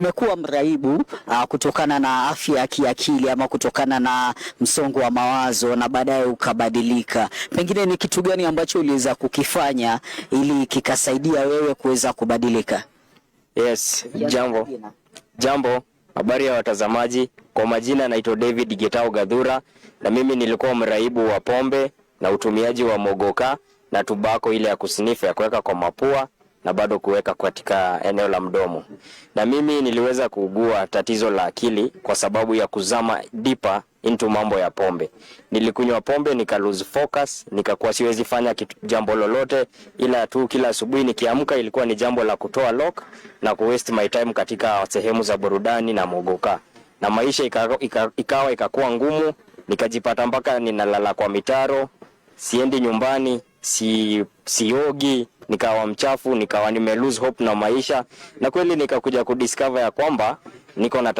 Umekuwa mraibu kutokana na afya ya kiakili ama kutokana na msongo wa mawazo na baadaye ukabadilika. Pengine ni kitu gani ambacho uliweza kukifanya ili kikasaidia wewe kuweza kubadilika? Yes, jambo. Habari ya watazamaji. Kwa majina naitwa David Gitau Gadhura, na mimi nilikuwa mraibu wa pombe na utumiaji wa mogoka na tubako ile ya kusinifa ya kuweka kwa mapua na bado kuweka katika eneo la mdomo. Na mimi niliweza kuugua tatizo la akili kwa sababu ya kuzama deeper into mambo ya pombe. Nilikunywa pombe, nika lose focus, nikakuwa siwezi fanya jambo lolote, ila tu kila asubuhi nikiamka ilikuwa ni jambo la kutoa lock na ku waste my time katika sehemu za burudani na mogoka. Na maisha ikakuwa ngumu, nikajipata mpaka ninalala kwa mitaro, siendi nyumbani, siogi, nikawa mchafu, nikawa nime lose hope na maisha. Na kweli nikakuja kudiscover ya kwamba niko na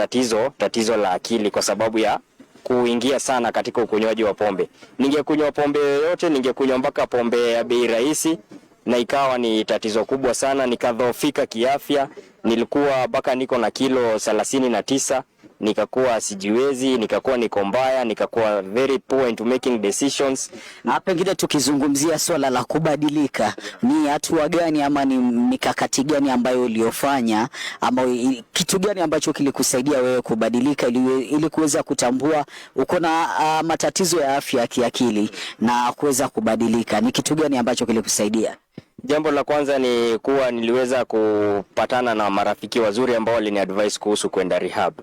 tatizo la akili kwa sababu ya kuingia sana katika ukunywaji wa pombe. Ningekunywa pombe yoyote, ningekunywa mpaka pombe ya bei rahisi, na ikawa ni tatizo kubwa sana. Nikadhoofika kiafya, nilikuwa mpaka niko na kilo 39, nikakuwa sijiwezi, nikakuwa niko mbaya, nikakuwa very poor into making decisions. Na pengine tukizungumzia swala la kubadilika, ni hatua gani ama ni mikakati gani ambayo uliofanya ama kitu gani ambacho kilikusaidia wewe kubadilika ili kuweza kutambua uko na matatizo ya afya ya kiakili na kuweza kubadilika? Ni kitu gani ambacho kilikusaidia? Jambo la kwanza ni kuwa niliweza kupatana na marafiki wazuri ambao waliniadvise kuhusu kwenda rehab.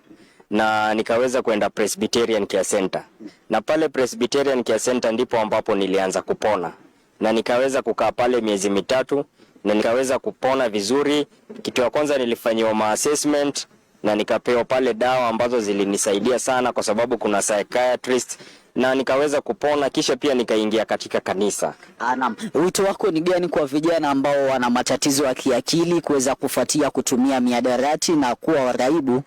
Na nikaweza kwenda Presbyterian Care Center. Na pale Presbyterian Care Center ndipo ambapo nilianza kupona. Na nikaweza kukaa pale miezi 3 na nikaweza kupona vizuri. Kitu ya kwanza nilifanyiwa assessment na nikapewa pale dawa ambazo zilinisaidia sana kwa sababu kuna psychiatrist, na nikaweza kupona. Kisha pia nikaingia katika kanisa. Naam. Wito wako ni gani kwa vijana ambao wana matatizo ya kiakili kuweza kufuatia kutumia miadarati na kuwa waraibu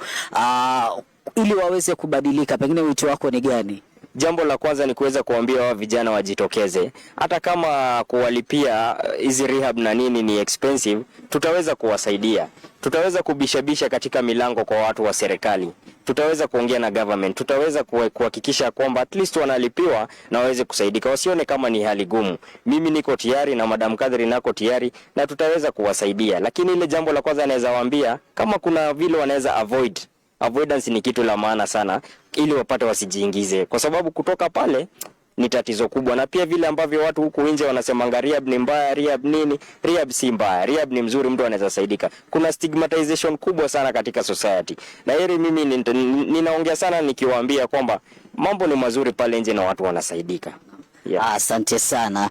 ili waweze kubadilika? Pengine wito wako ni gani? Jambo la kwanza ni kuweza kuambia wa vijana wajitokeze. Hata kama kuwalipia hizi rehab na nini ni expensive, tutaweza kuwasaidia. Tutaweza kubishabisha katika milango kwa watu wa serikali. Tutaweza kuongea na government. Tutaweza kuhakikisha kwamba at least wanalipiwa na waweze kusaidika. Wasione kama ni hali gumu. Mimi niko tayari na Madam Kadri nako tayari, na tutaweza kuwasaidia. Lakini ile jambo la kwanza naweza waambia, kama kuna vile wanaweza avoidance ni kitu la maana sana, ili wapate wasijiingize, kwa sababu kutoka pale ni tatizo kubwa. Na pia vile ambavyo watu huku nje wanasema rehab ni mbaya, rehab nini, rehab si mbaya, rehab ni mzuri, mtu anaweza saidika. Kuna stigmatization kubwa sana katika society, na heri mimi ninaongea sana nikiwaambia kwamba mambo ni mazuri pale nje na watu wanasaidika. Asante sana.